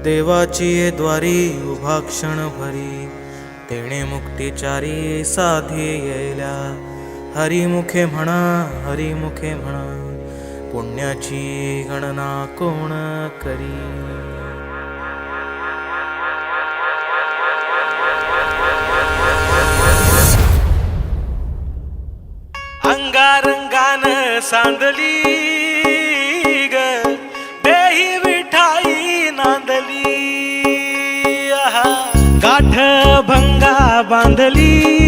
देवाची द्वारी उभा क्षण भरी, तेणे मुक्तिचारी साधी येल्या. हरिमुखे म्हणा, हरिमुखे म्हणा, पुण्याची गणना कोण करी. अंगारंगान सांदली ग, देही विठाई नांदली. गाठ भंगा बांधली